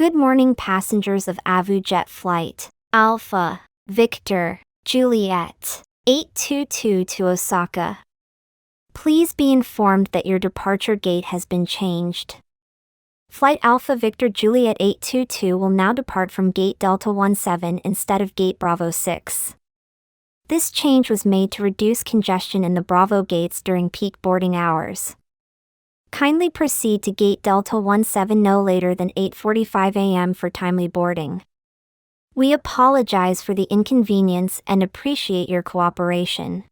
Good morning, passengers of AvuJet Flight Alpha, Victor, Juliet, 822 to Osaka. Please be informed that your departure gate has been changed. Flight Alpha Victor Juliet 822 will now depart from Gate Delta 17 instead of Gate Bravo 6. This change was made to reduce congestion in the Bravo gates during peak boarding hours. Kindly proceed to Gate Delta 17 no later than 8:45 a.m. for timely boarding. We apologize for the inconvenience and appreciate your cooperation.